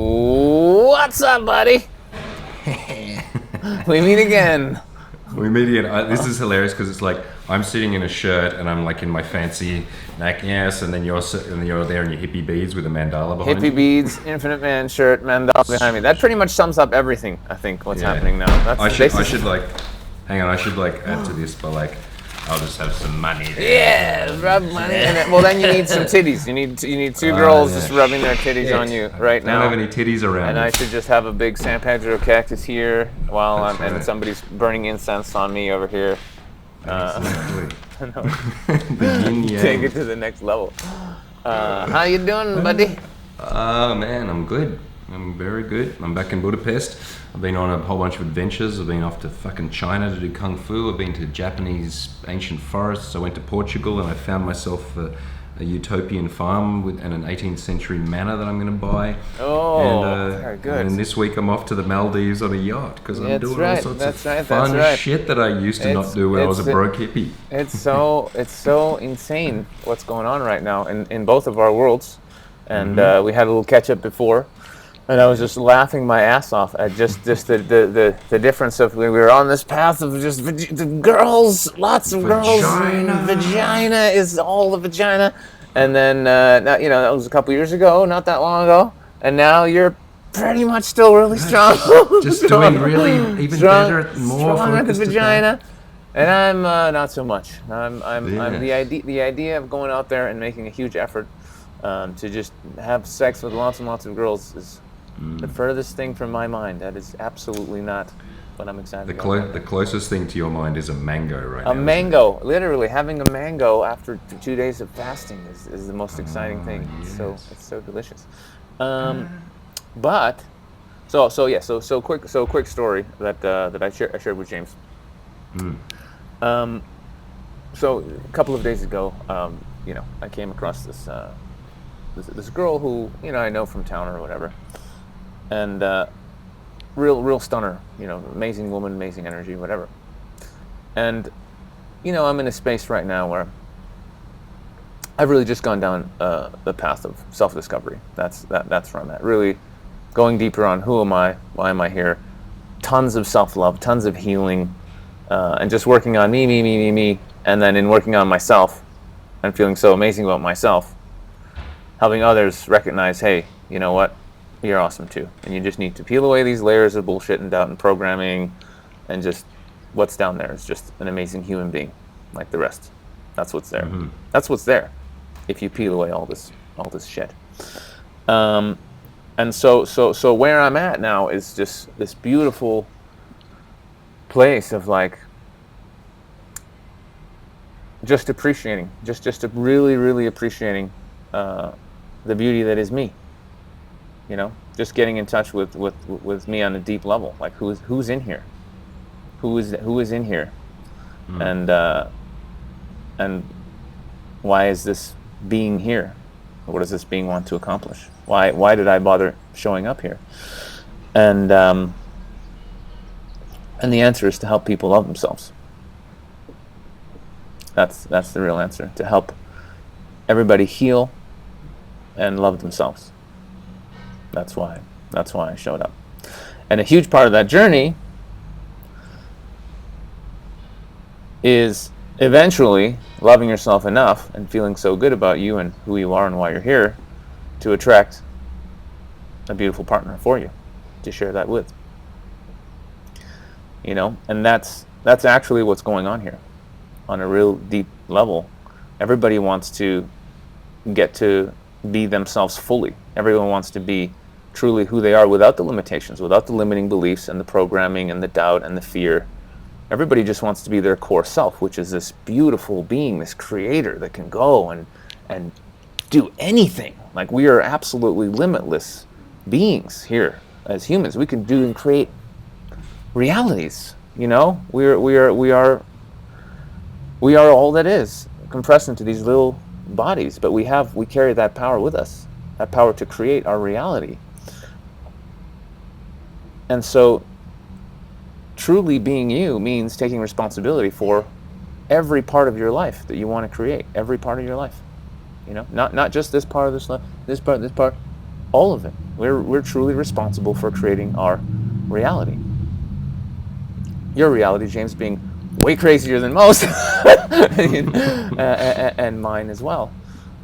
What's up, buddy? We meet again. We meet again. This is hilarious because it's like I'm sitting in a shirt and I'm like in my fancy neck, and then you're there in your hippie beads with a mandala behind you. Hippie beads, Infinite Man shirt, mandala behind me. That pretty much sums up everything. I think what's happening now. I should add to this, but like I'll just have some money there. Yeah, rub money in it. Well, then you need some titties. You need two girls just rubbing their titties on you right now. I don't have any titties around. And I should just have a big San Pedro cactus here while and somebody's burning incense on me over here. Exactly. The yin-yang. Take it to the next level. How you doing, buddy? Man, I'm good. I'm very good. I'm back in Budapest. I've been on a whole bunch of adventures. I've been off to fucking China to do kung fu. I've been to Japanese ancient forests. I went to Portugal and I found myself a utopian farm and an 18th century manor that I'm going to buy. Very good. And this week I'm off to the Maldives on a yacht because I'm doing all sorts of fun shit that I used to not do when I was a broke hippie. It's so insane what's going on right now in both of our worlds. And we had a little catch up before. And I was just laughing my ass off at just the difference of we were on this path of just the girls, lots of girls, vagina is all the vagina, and then that was a couple years ago, not that long ago, and now you're pretty much still really strong, just doing really even better, more strong at the vagina, and I'm not so much. I'm the idea of going out there and making a huge effort to just have sex with lots and lots of girls is the furthest thing from my mind. That is absolutely not what I'm excited about. The closest thing to your mind is a mango right now. A mango. Literally, having a mango after 2 days of fasting is the most exciting thing. Yes. It's so delicious. Quick story that I shared with James. So a couple of days ago, I came across this girl who I know from town or whatever. And real stunner, amazing woman, amazing energy, whatever. And I'm in a space right now where I've really just gone down the path of self-discovery. That's where I'm at. Really going deeper on who am I, why am I here? Tons of self-love, tons of healing, and just working on me, and then in working on myself and feeling so amazing about myself, helping others recognize, hey, you know what? You're awesome too, and you just need to peel away these layers of bullshit and doubt and programming, and just what's down there is just an amazing human being, like the rest. That's what's there. That's what's there, if you peel away all this shit. And so where I'm at now is just this beautiful place of like just appreciating, just really appreciating the beauty that is me. Just getting in touch with me on a deep level, like who's in here, who is in here, and why is this being here? What does this being want to accomplish? Why did I bother showing up here? And the answer is to help people love themselves. That's the real answer, to help everybody heal and love themselves. That's why I showed up. And a huge part of that journey is eventually loving yourself enough and feeling so good about you and who you are and why you're here to attract a beautiful partner for you to share that with. And that's actually what's going on here on a real deep level. Everybody wants to get to be themselves fully. Everyone wants to be truly who they are without the limitations, without the limiting beliefs and the programming and the doubt and the fear. Everybody just wants to be their core self, which is this beautiful being, this creator that can go and do anything. Like, we are absolutely limitless beings here as humans. We can do and create realities. We are all that is compressed into these little bodies, but we carry that power with us, that power to create our reality. And so truly being you means taking responsibility for every part of your life that you want to create, every part of your life. Not just this part of this life, this part, All of it. We're truly responsible for creating our reality. Your reality, James, being way crazier than most, and mine as well.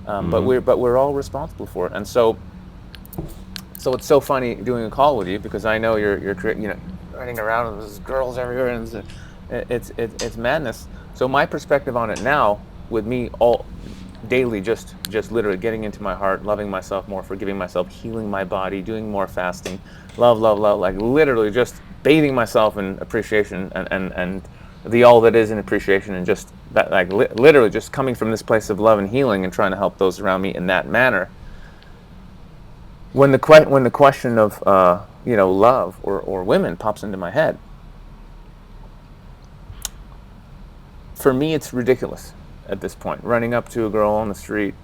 But we're all responsible for it. And so it's so funny doing a call with you, because I know you're running around with these girls everywhere, and it's madness. So my perspective on it now, with me all daily, just literally getting into my heart, loving myself more, forgiving myself, healing my body, doing more fasting, love, like literally just bathing myself in appreciation and the all that is in appreciation, and just that, like literally just coming from this place of love and healing and trying to help those around me in that manner. When the question of love or women pops into my head, for me it's ridiculous at this point. Running up to a girl on the street,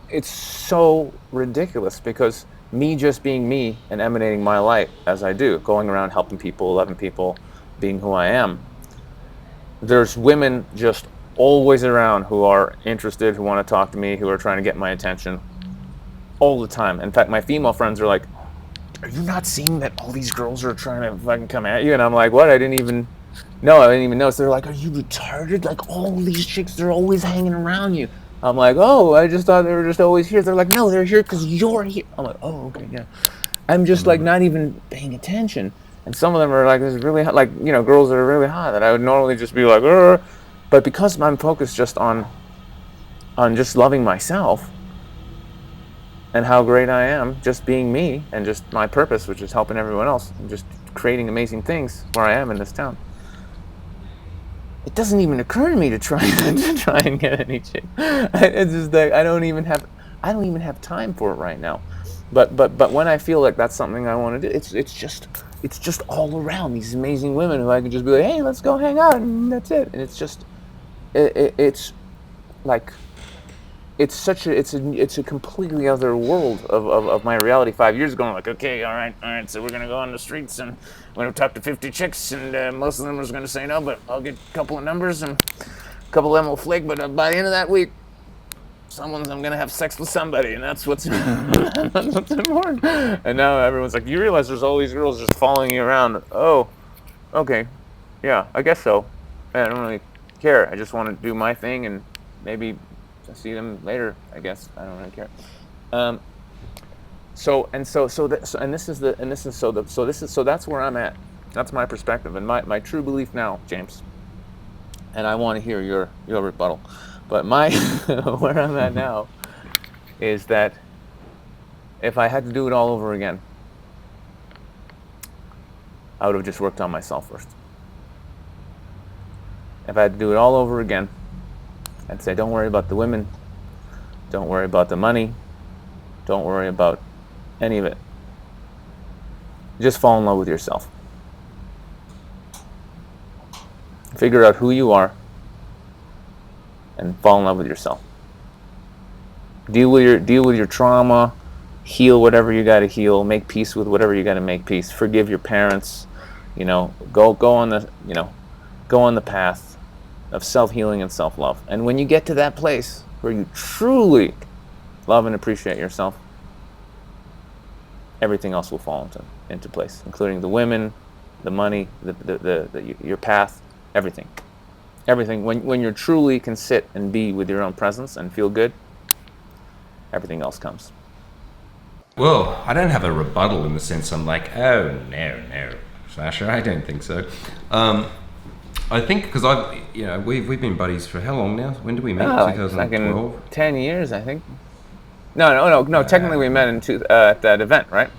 it's so ridiculous, because me just being me and emanating my light as I do, going around helping people, loving people, being who I am, there's women just always around who are interested, who want to talk to me, who are trying to get my attention all the time. In fact, my female friends are like, "Are you not seeing that all these girls are trying to fucking come at you?" And I'm like, "What? I didn't even know." So they're like, "Are you retarded? Like, all these chicks, they're always hanging around you." I'm like, "Oh, I just thought they were just always here." They're like, "No, they're here because you're here." I'm like, "Oh, okay, yeah." I'm just like not even paying attention. And some of them are like, this is really hot, like, girls that are really hot that I would normally just be like, "Ugh." But because I'm focused just on just loving myself and how great I am, just being me, and just my purpose, which is helping everyone else and just creating amazing things where I am in this town, it doesn't even occur to me to try and get any chick. It's just like I don't even have time for it right now. But when I feel like that's something I want to do, it's just all around these amazing women who I can just be like, "Hey, let's go hang out," and that's it. And it's just it's like it's a completely other world of my reality 5 years ago. I'm like, okay, all right, so we're gonna go on the streets and we're gonna talk to 50 chicks, and most of them are gonna say no, but I'll get a couple of numbers and a couple of them will flake. But by the end of that week, I'm gonna have sex with somebody, and that's what's that's what's important. And now everyone's like, you realize there's all these girls just following you around? Oh, okay, yeah, I guess so. I don't really care. I just want to do my thing, and maybe see them later. I guess I don't really care. That's where I'm at. That's my perspective and my true belief now, James. And I want to hear your rebuttal. But my where I'm at now is that if I had to do it all over again, I would have just worked on myself first. If I had to do it all over again, I'd say, don't worry about the women, don't worry about the money, don't worry about any of it. Just fall in love with yourself. Figure out who you are and fall in love with yourself. Deal with your trauma, heal whatever you got to heal, make peace with whatever you got to make peace. Forgive your parents, go on the path of self-healing and self-love. And when you get to that place where you truly love and appreciate yourself, everything else will fall into place, including the women, the money, your path, everything. Everything. When you truly can sit and be with your own presence and feel good, everything else comes. Well, I don't have a rebuttal in the sense I'm like, oh no, Sasha, I don't think so. I think because we've been buddies for how long now? When did we meet? 2012. 10 years, I think. No. Technically, we met at that event, right?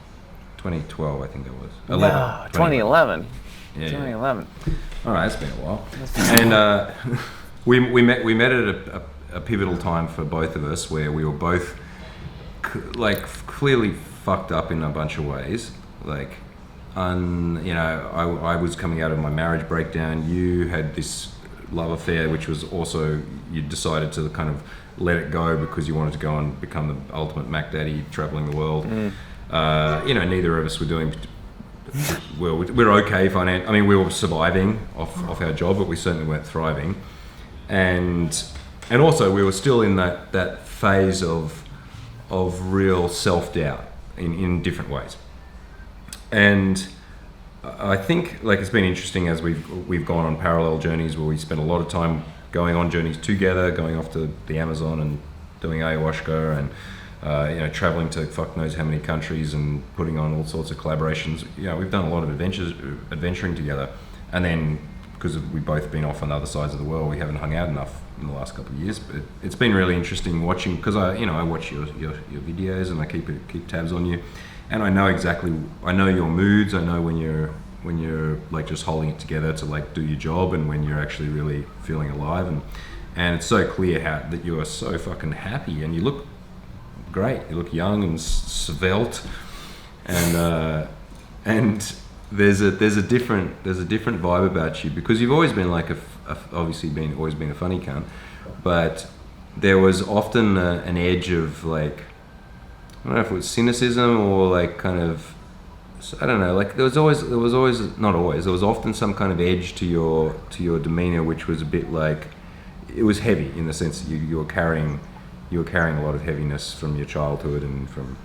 2012, I think it was. 2011. Yeah, 2011. All right, it's been a while. And we met at a pivotal time for both of us, where we were both clearly fucked up in a bunch of ways. I was coming out of my marriage breakdown. You had this love affair, which was also, you decided to kind of let it go because you wanted to go and become the ultimate Mac Daddy, traveling the world. Neither of us were doing well. We're okay financially. I mean, we were surviving off our job, but we certainly weren't thriving. And also we were still in that phase of of real self-doubt in different ways. And I think like it's been interesting as we've gone on parallel journeys where we spent a lot of time going on journeys together, going off to the Amazon and doing ayahuasca and traveling to fuck knows how many countries and putting on all sorts of collaborations. We've done a lot of adventuring together, and then because we've both been off on the other sides of the world, we haven't hung out enough in the last couple of years. But it's been really interesting watching, because I watch your videos and I keep tabs on you, and I know your moods. I know when you're like just holding it together to like do your job, and when you're actually really feeling alive, and it's so clear that you are so fucking happy, and you look great. You look young and svelte, and there's a different vibe about you, because you've always been like always been a funny cunt, but there was often an edge of like, I don't know if it was cynicism or like kind of, I don't know, like there was often some kind of edge to your demeanor, which was a bit like, it was heavy in the sense that you were carrying a lot of heaviness from your childhood and from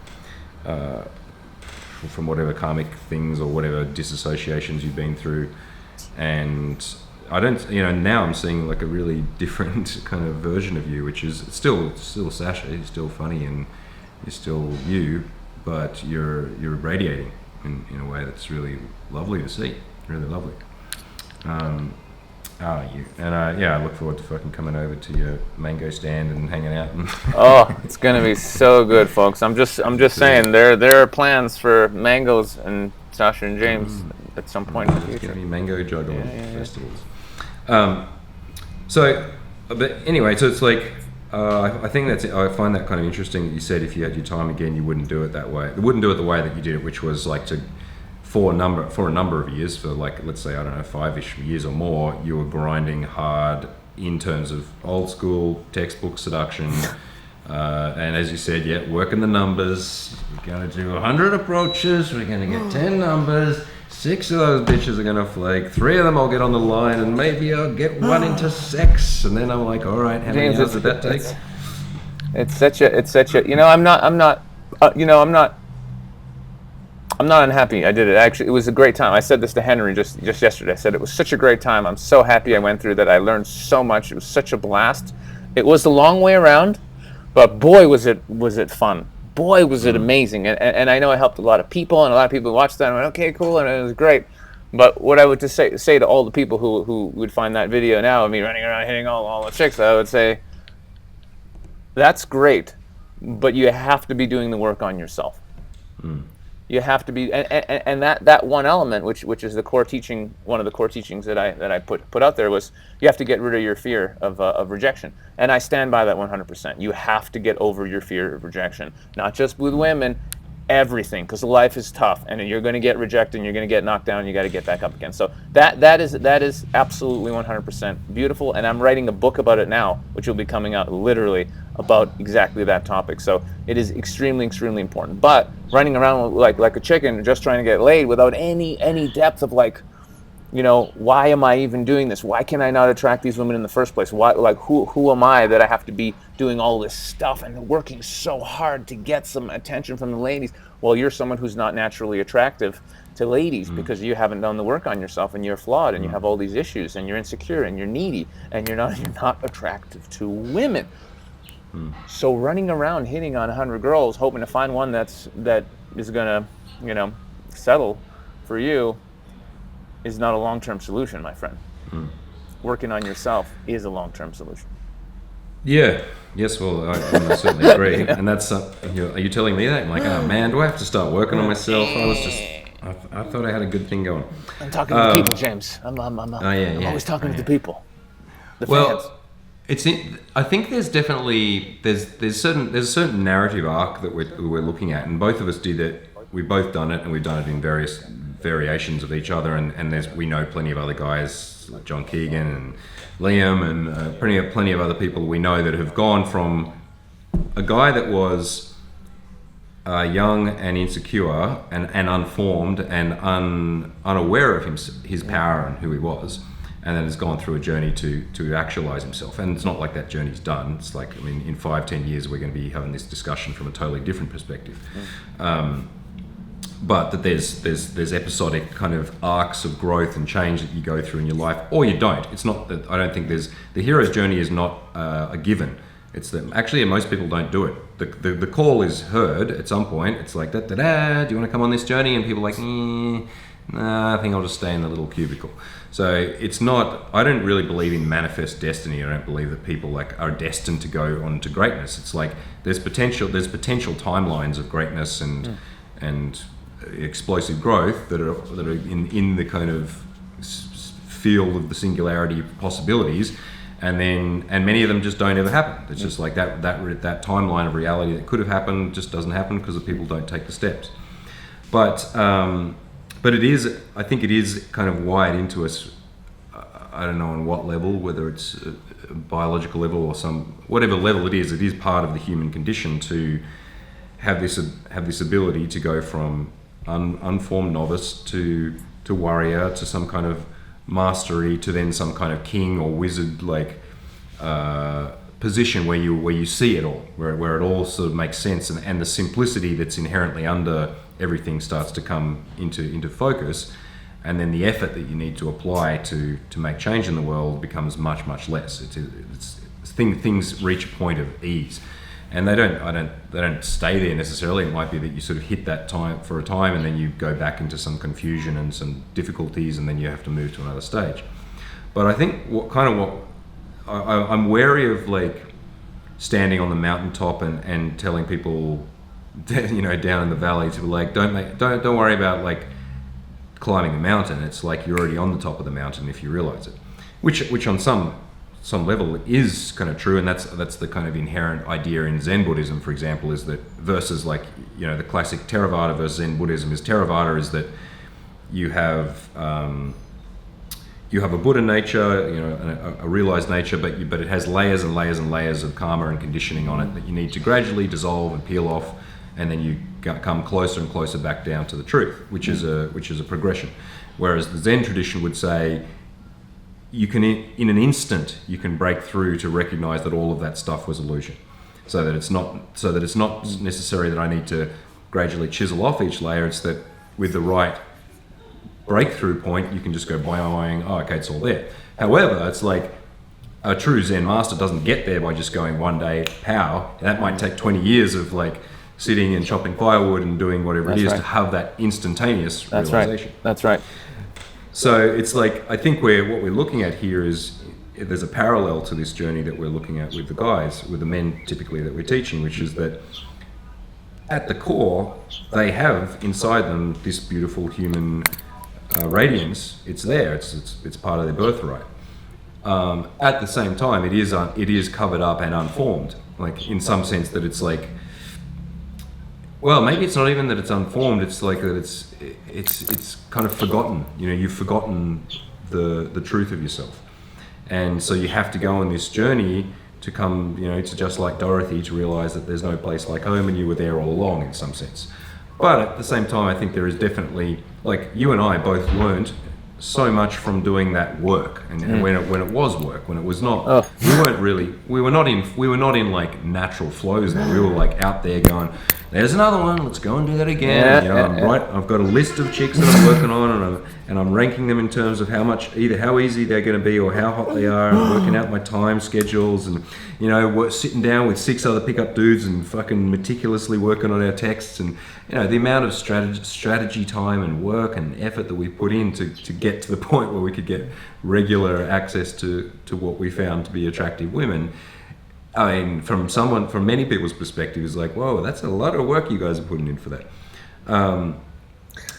whatever karmic things or whatever disassociations you've been through. And I don't, now I'm seeing like a really different kind of version of you, which is still Sasha. You're still funny and you're still you, but you're radiating in a way that's really lovely to see. Really lovely. You and I look forward to fucking coming over to your mango stand and hanging out. Oh, it's gonna be so good, folks. I'm just saying there are plans for mangoes and Sasha and James at some point in the future. There's gonna be mango juggle festivals. But anyway, so it's like I think I find that kind of interesting that you said if you had your time again, you wouldn't do it that way. You wouldn't do it the way that you did it, which was like for a number of years, for like, let's say, I don't know, 5-ish years or more, you were grinding hard in terms of old school textbook seduction. And as you said, working the numbers. We're going to do 100 approaches. We're going to get 10 numbers. 6 of those bitches are going to flake. 3 of them I'll get on the line, and maybe I'll get 1 into sex. And then I'm like, all right, how many hours did that take? It's such a, I'm not unhappy I did it. Actually, it was a great time. I said this to Henry just yesterday. I said it was such a great time. I'm so happy I went through that. I learned so much. It was such a blast. It was the long way around, but boy, was it fun. Boy, was it amazing. And I know I helped a lot of people, and a lot of people watched that and went, okay, cool, and it was great. But what I would just say to all the people who would find that video now of me running around hitting all the chicks, I would say, that's great, but you have to be doing the work on yourself. You have to be, and that one element, which is the core teaching, one of the core teachings that I put out there, was you have to get rid of your fear of rejection, and I stand by that 100%. You have to get over your fear of rejection, not just with women, everything, because life is tough, and you're going to get rejected, and you're going to get knocked down, and you got to get back up again. So that is absolutely 100% beautiful, and I'm writing a book about it now, which will be coming out literally about exactly that topic. So it is extremely, extremely important. But running around like a chicken, just trying to get laid without any depth of like, why am I even doing this? Why can I not attract these women in the first place? Why, like, who am I that I have to be doing all this stuff and working so hard to get some attention from the ladies? Well, you're someone who's not naturally attractive to ladies because you haven't done the work on yourself, and you're flawed, and you have all these issues, and you're insecure, and you're needy, and you're not attractive to women. So running around hitting on 100 girls, hoping to find one that is gonna, settle for you, is not a long-term solution, my friend. Working on yourself is a long-term solution. Yeah. Yes. Well, I certainly agree. And that's are you telling me that? I'm like, oh man, do I have to start working on myself? I thought I had a good thing going. I'm talking to the people, James. I'm always talking to the people. The fans. I think there's definitely there's a certain narrative arc that we're looking at, and both of us did it. We've both done it, and we've done it in various variations of each other. And we know plenty of other guys like John Keegan and Liam, and plenty of other people we know that have gone from a guy that was young and insecure and unformed and unaware of his power and who he was. and then has gone through a journey to actualize himself. And it's not like that journey's done. It's like, I mean, in 5-10 years we're going to be having this discussion from a totally different perspective. But that there's episodic kind of arcs of growth and change that you go through in your life, or you don't. It's not that, I don't think the hero's journey is not a given. It's that actually most people don't do it. The call is heard at some point. It's like, da da da, do you want to come on this journey? And people are like, nah, I think I'll just stay in the little cubicle. So it's not, I don't really believe in manifest destiny. I don't believe that people like are destined to go on to greatness. It's like there's potential timelines of greatness and explosive growth that are in the kind of field of the singularity of possibilities, and many of them just don't ever happen. It's just like that timeline of reality that could have happened just doesn't happen because the people don't take the steps. But it is, I think it is kind of wired into us. I don't know on what level, whether it's a biological level or whatever level it is part of the human condition to have this ability to go from unformed novice to warrior to some kind of mastery to then some kind of king or wizard like position where you see it all, where it all sort of makes sense, and the simplicity that's inherently under everything starts to come into focus, and then the effort that you need to apply to make change in the world becomes much less. Things reach a point of ease. And they don't stay there necessarily. It might be that you sort of hit that time for a time, and then you go back into some confusion and some difficulties, and then you have to move to another stage. But I think I'm wary of like standing on the mountaintop and telling people, you know, down in the valley to be like, don't worry about like climbing the mountain. It's like you're already on the top of the mountain if you realize it, which on some level is kind of true, and that's the kind of inherent idea in Zen Buddhism, for example, is that versus like, you know, the classic Theravada versus Zen Buddhism is Theravada is that you have a Buddha nature, you know, a realized nature, but it has layers and layers and layers of karma and conditioning on it that you need to gradually dissolve and peel off, and then you come closer and closer back down to the truth, which is a progression. Whereas the Zen tradition would say, you can, in an instant, you can break through to recognize that all of that stuff was illusion, so that it's not necessary that I need to gradually chisel off each layer. It's that with the right breakthrough point, you can just go boing, oh, okay, it's all there. However, it's like a true Zen master doesn't get there by just going one day, pow. That might take 20 years of like sitting and chopping firewood and doing whatever it is to have that instantaneous realization. That's right. So it's like, I think what we're looking at here is there's a parallel to this journey that we're looking at with the guys, with the men typically that we're teaching, which is that at the core, they have inside them this beautiful human radiance. It's there. It's part of their birthright. At the same time, it is covered up and unformed, like in some sense that it's like, well, maybe it's not even that it's unformed. It's like that it's kind of forgotten. You know, you've forgotten the truth of yourself, and so you have to go on this journey to come, you know, to just like Dorothy, to realize that there's no place like home, and you were there all along in some sense. But at the same time, I think there is definitely, like, you and I both learned so much from doing that work, and when it was work, when it was not, we were not in like natural flows. We were like out there going, there's another one, let's go and do that again. I've got a list of chicks that I'm working on, and I'm ranking them in terms of either how easy they're going to be or how hot they are, and working out my time schedules, and you know, sitting down with 6 other pickup dudes and fucking meticulously working on our texts, and you know, the amount of strategy time and work and effort that we put in to get to the point where we could get regular access to what we found to be attractive women. I mean, from many people's perspective, is like, whoa, that's a lot of work you guys are putting in for that.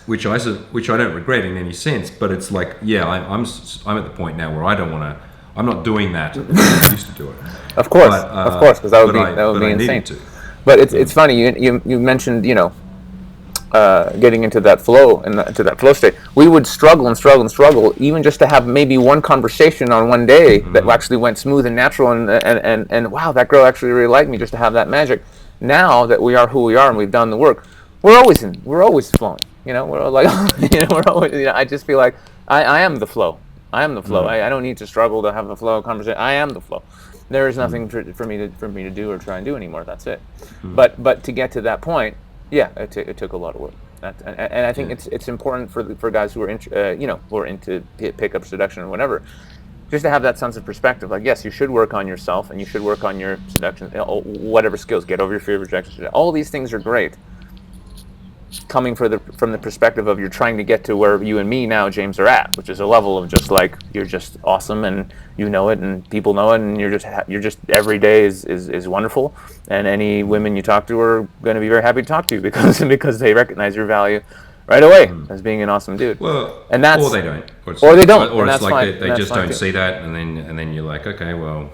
Which I don't regret in any sense, but it's like, yeah, I'm at the point now where I'm not doing that the way I used to do it. Of course, because that would be insane. But it's funny, you mentioned, you know, getting into that flow and to that flow state. We would struggle, even just to have maybe one conversation on one day that actually went smooth and natural, and wow, that girl actually really liked me, just to have that magic. Now that we are who we are and we've done the work, we're always flowing. You know, we're like, you know, we're always. You know, I just feel like I am the flow. I am the flow. I don't need to struggle to have a flow conversation. I am the flow. There is nothing for me to do or try and do anymore. That's it. But to get to that point, yeah, it took a lot of work. And I think it's important for guys who are who are into pickup seduction or whatever, just to have that sense of perspective. Like, yes, you should work on yourself and you should work on your seduction, whatever skills. Get over your fear of rejection. All these things are great. Coming from the perspective of you're trying to get to where you and me now, James, are at, which is a level of just like you're just awesome and you know it and people know it and you're just every day is wonderful, and any women you talk to are going to be very happy to talk to you because they recognize your value right away as being an awesome dude. Well, and that's, or they don't, or they don't, or and it's that's like fine. they just don't see that, and then you're like, okay, well,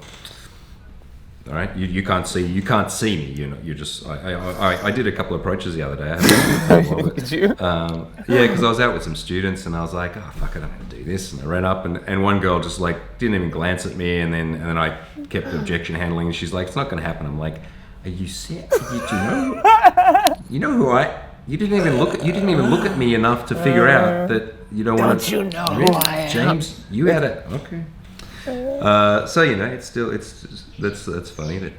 all right, you can't see me. You're just. I did a couple of approaches the other day. Did you? Yeah, because I was out with some students and I was like, oh fuck, I don't want to do this. And I ran up and one girl just like didn't even glance at me, and then I kept objection handling. And she's like, it's not going to happen. I'm like, are you sick? You know who I? You didn't even look at me enough to figure out that you don't want to. Don't you know who I am? James, you had it. Okay. So that's funny that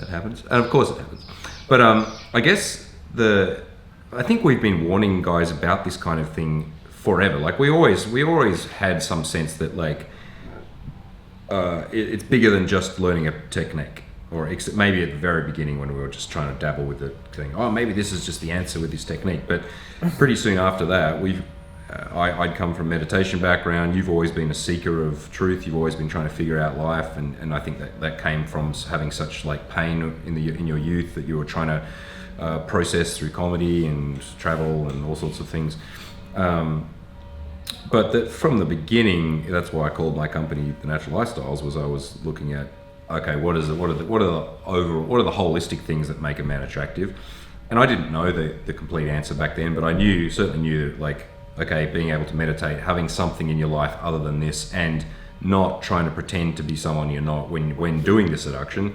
happens, and of course it happens. But I guess I think we've been warning guys about this kind of thing forever. Like we always had some sense that like it's bigger than just learning a technique, or maybe at the very beginning when we were just trying to dabble with it, saying, oh, maybe this is just the answer with this technique. But pretty soon after that, I'd come from a meditation background. You've always been a seeker of truth. You've always been trying to figure out life, and I think that came from having such like pain in your youth that you were trying to process through comedy and travel and all sorts of things. But that from the beginning, that's why I called my company The Natural Lifestyles. Was I was looking at, okay, what are the holistic things that make a man attractive? And I didn't know the complete answer back then, but I certainly knew that, like, okay, being able to meditate, having something in your life other than this, and not trying to pretend to be someone you're not when doing the seduction,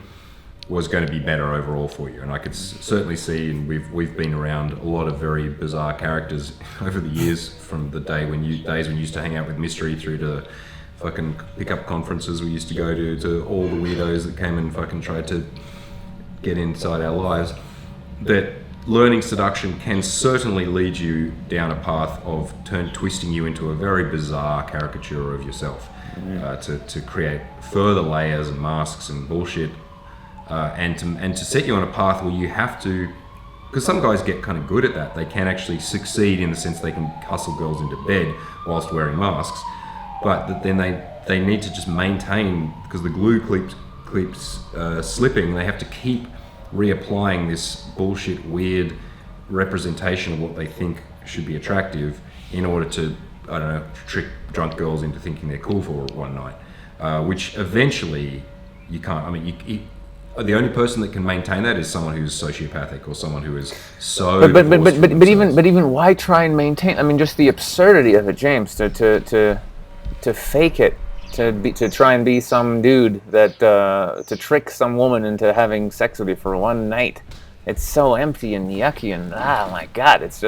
was going to be better overall for you. And I could certainly see, and we've been around a lot of very bizarre characters over the years, from the days when you used to hang out with Mystery through to fucking pick-up conferences we used to go to all the weirdos that came and fucking tried to get inside our lives. That learning seduction can certainly lead you down a path of twisting you into a very bizarre caricature of yourself, to create further layers and masks and bullshit, and to set you on a path where you have to, because some guys get kind of good at that. They can actually succeed in the sense they can hustle girls into bed whilst wearing masks, but that then they need to just maintain, because the glue keeps slipping. They have to keep reapplying this bullshit weird representation of what they think should be attractive in order to, I don't know, trick drunk girls into thinking they're cool for one night, which eventually you can't. I mean, the only person that can maintain that is someone who's sociopathic, or someone who is so. But even why try and maintain? I mean, just the absurdity of it, James, to fake it. To try and be some dude that to trick some woman into having sex with you for one night. It's so empty and yucky, and my god, it's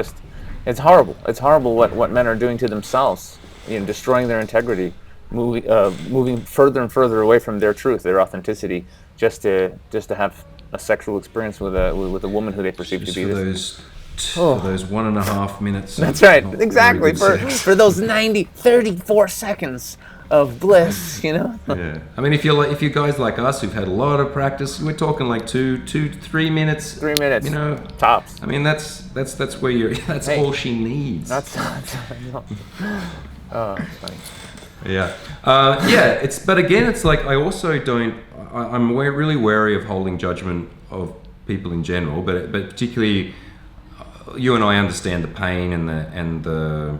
horrible. It's horrible what men are doing to themselves, destroying their integrity, moving further and further away from their truth, their authenticity, just to have a sexual experience with a woman who they perceive to be this. For those 1.5 minutes. That's right, exactly. For those 34 seconds of bliss, Yeah, I mean, if you're guys like us who've had a lot of practice, we're talking like 3 minutes. 3 minutes, tops. I mean, that's where you're. That's all she needs. That's oh, it's funny. Yeah, But again, it's like I also don't. I'm really wary of holding judgment of people in general, but particularly you and I understand the pain and the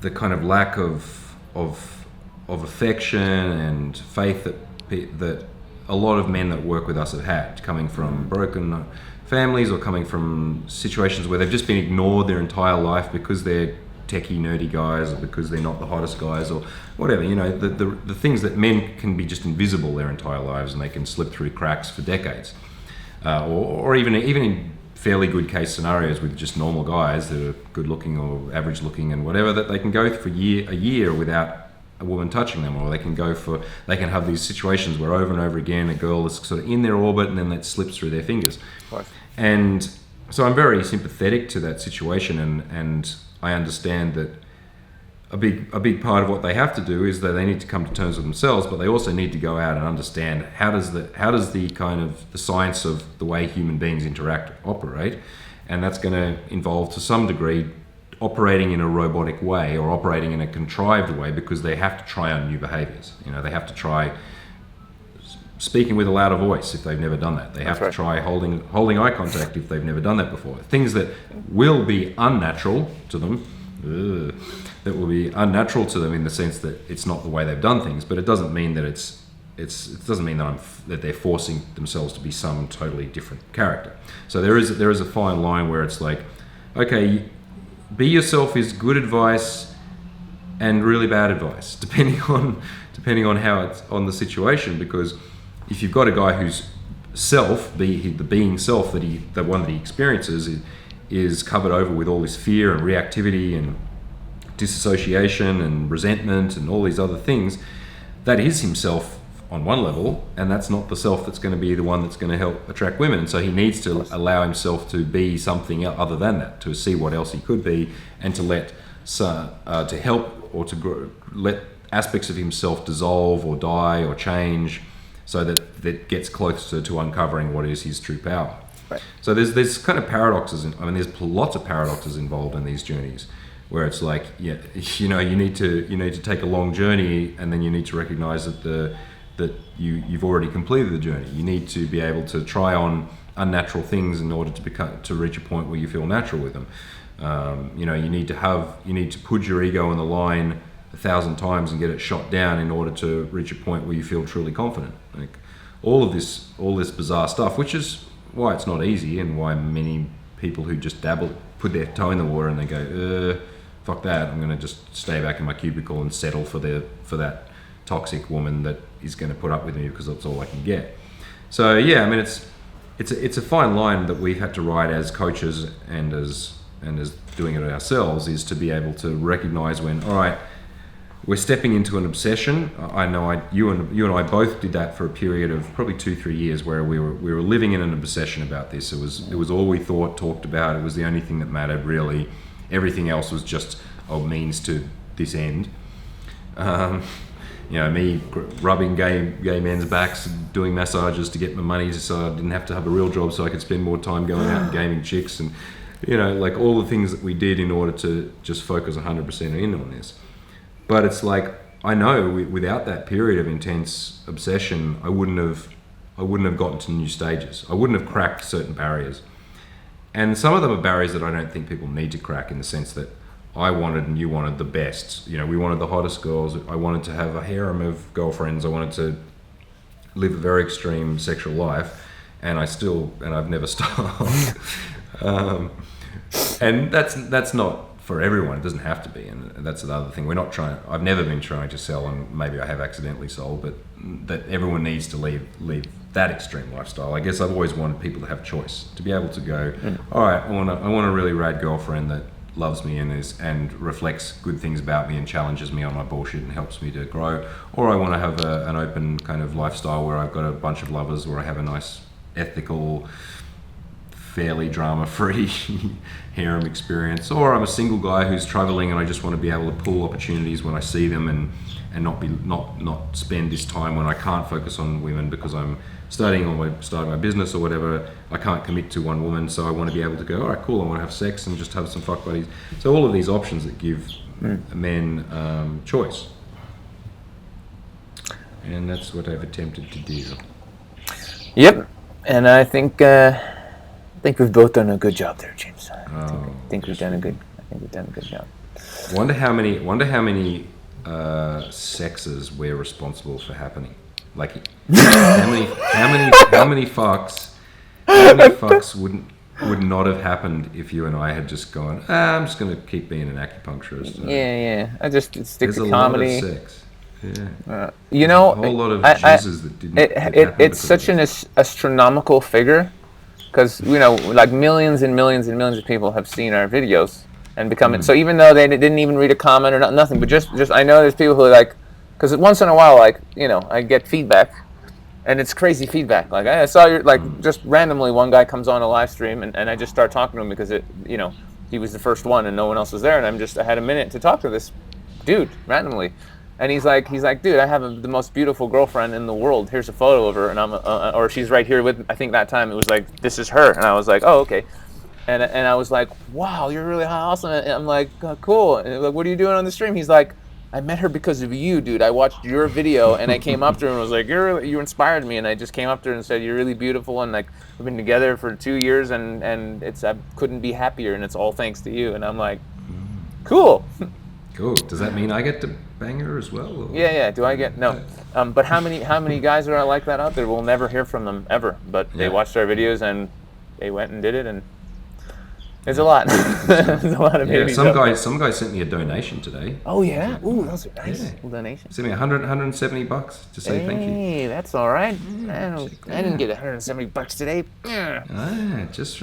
kind of lack of affection and faith that a lot of men that work with us have had, coming from broken families or coming from situations where they've just been ignored their entire life because they're techie nerdy guys, or because they're not the hottest guys, or whatever. The things that men can be just invisible their entire lives, and they can slip through cracks for decades, or even in fairly good case scenarios with just normal guys that are good looking or average looking and whatever, that they can go for a year without a woman touching them, or they can have these situations where over and over again a girl is sort of in their orbit and then that slips through their fingers. Of course. And so I'm very sympathetic to that situation, and I understand that a big part of what they have to do is that they need to come to terms with themselves, but they also need to go out and understand how does the kind of the science of the way human beings operate, and that's going to involve to some degree operating in a robotic way or operating in a contrived way, because they have to try on new behaviors. They have to try speaking with a louder voice if they've never done that. They have to try holding eye contact if they've never done that before. Things that will be unnatural to them. That will be unnatural to them in the sense that it's not the way they've done things, but it doesn't mean that it doesn't mean that they're forcing themselves to be some totally different character. So there is a fine line where it's like, okay, be yourself is good advice and really bad advice, depending on how it's on the situation. Because if you've got a guy whose self, the being self the one that he experiences is covered over with all this fear and reactivity and disassociation and resentment and all these other things, that is himself on one level, and that's not the self that's going to be the one that's going to help attract women. And so he needs to allow himself to be something other than that, to see what else he could be, and to to help or to let aspects of himself dissolve or die or change, so that gets closer to uncovering what is his true power. Right. So there's kind of paradoxes. There's lots of paradoxes involved in these journeys, where it's like, you need to take a long journey, and then you need to recognize that you've already completed the journey. You need to be able to try on unnatural things in order to reach a point where you feel natural with them. You need to put your ego on the line 1,000 times and get it shot down in order to reach a point where you feel truly confident. Like all this bizarre stuff, which is why it's not easy, and why many people who just put their toe in the water and they go, fuck that, I'm going to just stay back in my cubicle and settle for that toxic woman that is going to put up with me because that's all I can get. So yeah, it's a fine line that we've had to ride as coaches and as doing it ourselves, is to be able to recognize when, all right, we're stepping into an obsession. I know you and I both did that for a period of probably 2-3 years, where we were living in an obsession about this. It was all we talked about. It was the only thing that mattered, really. Everything else was just a means to this end. Me rubbing gay men's backs, doing massages to get my money, so I didn't have to have a real job, so I could spend more time going out and gaming chicks, and like all the things that we did in order to just focus 100% in on this. But it's like, I know without that period of intense obsession, I wouldn't have gotten to new stages. I wouldn't have cracked certain barriers. And some of them are barriers that I don't think people need to crack, in the sense that I wanted and you wanted the best. We wanted the hottest girls. I wanted to have a harem of girlfriends. I wanted to live a very extreme sexual life, and I've never stopped. And that's not for everyone. It doesn't have to be, and that's another thing. I've never been trying to sell, and maybe I have accidentally sold, but that everyone needs to leave that extreme lifestyle. I guess I've always wanted people to have choice, to be able to go, all right, I want a really rad girlfriend that loves me and reflects good things about me and challenges me on my bullshit and helps me to grow, or I want to have an open kind of lifestyle where I've got a bunch of lovers, where I have a nice ethical, fairly drama-free harem experience, or I'm a single guy who's traveling and I just want to be able to pull opportunities when I see them, and not spend this time when I can't focus on women because I'm starting my business or whatever. I can't commit to one woman, so I want to be able to go, all right, cool, I want to have sex and just have some fuck buddies. So all of these options that give men choice, and that's what I've attempted to do. Yep, and I think we've both done a good job there, James. I think we've done a good job. Wonder how many sexes we're responsible for happening. Like, how many fucks would not have happened if you and I had just gone, I'm just going to keep being an acupuncturist. Yeah. I just stick to comedy. There's a lot of sex. Yeah. A whole lot of Jesus that didn't. It's such an astronomical figure, because like millions and millions and millions of people have seen our videos and become it. So even though they didn't even read a comment or nothing, but just I know there's people who are like, because once in a while, like, I get feedback, and it's crazy feedback. Like, I saw your, like, just randomly one guy comes on a live stream, and I just start talking to him because he was the first one and no one else was there, and I had a minute to talk to this dude randomly, and he's like, dude, I have the most beautiful girlfriend in the world. Here's a photo of her, and or she's right here with. I think that time it was like, this is her, and I was like, oh, okay. And I was like, wow, you're really awesome. And I'm like, cool. And like, what are you doing on the stream? He's like, I met her because of you, dude. I watched your video, and I came up to her and was like, you inspired me. And I just came up to her and said, you're really beautiful, and like, we've been together for 2 years, and I couldn't be happier, and it's all thanks to you. And I'm like, cool. Cool. Does that mean I get to bang her as well? Or? Yeah. Do I get no? But how many guys are like that out there? We'll never hear from them ever. But they watched our videos and they went and did it, and there's a lot. There's a lot of babies. Some guy sent me a donation today. Oh yeah. Ooh, those are nice. Donations. Sent me $170 to say thank you. Hey, that's all right. I didn't get $170 today. Just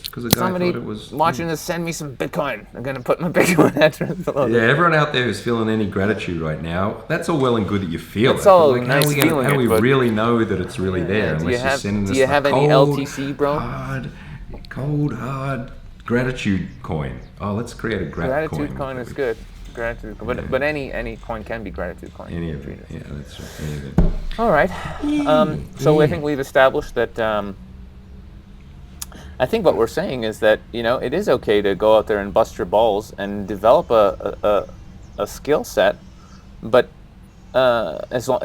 because a guy Somebody thought it was watching this, send me some Bitcoin. I'm gonna put my Bitcoin address below. Yeah, everyone out there who's feeling any gratitude right now, that's all well and good that you feel it's it. all like, nice how do we really know that it's really there? Do you have any LTC, bro? Cold, hard gratitude coin. Oh, let's create a gratitude coin. Is good. Gratitude, but any coin can be gratitude coin. Any of it. Yeah, that's right. Any of it. All right. So I think we've established that. I think what we're saying is that it is okay to go out there and bust your balls and develop a skill set, but as long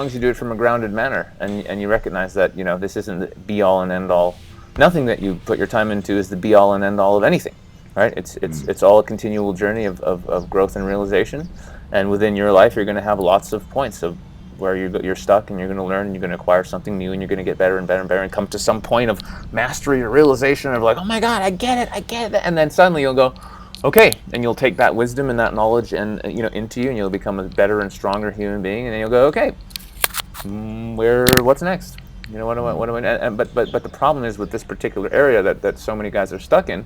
as you do it from a grounded manner, and you recognize that this isn't the be all and end all. Nothing that you put your time into is the be all and end all of anything, right? It's all a continual journey of growth and realization, and within your life you're going to have lots of points of where you're stuck, and you're going to learn, and you're going to acquire something new, and you're going to get better and better and better, and come to some point of mastery or realization of like, oh my God, I get it, and then suddenly you'll go, okay, and you'll take that wisdom and that knowledge and into you, and you'll become a better and stronger human being, and then you'll go, okay, what's next? What do I? But the problem is with this particular area that so many guys are stuck in,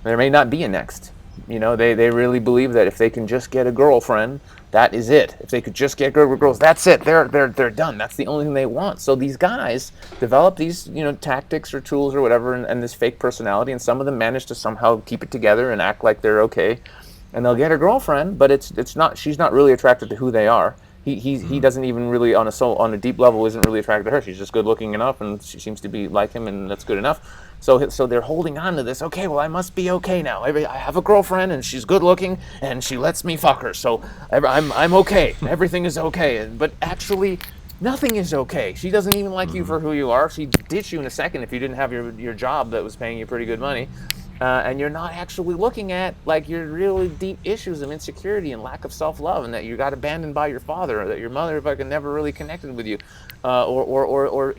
there may not be a next. They really believe that if they can just get a girlfriend, that is it. If they could just get girls, that's it. They're done. That's the only thing they want. So these guys develop these tactics or tools or whatever, and this fake personality, and some of them manage to somehow keep it together and act like they're okay, and they'll get a girlfriend, but it's not. She's not really attracted to who they are. He doesn't even really on a deep level isn't really attracted to her. She's just good looking enough, and she seems to be like him, and that's good enough. So they're holding on to this. Okay, well, I must be okay now. I have a girlfriend, and she's good looking, and she lets me fuck her. So I'm okay. Everything is okay. But actually, nothing is okay. She doesn't even like you for who you are. She'd ditch you in a second if you didn't have your job that was paying you pretty good money. And you're not actually looking at like your really deep issues of insecurity and lack of self-love, and that you got abandoned by your father, or that your mother fucking never really connected with you, or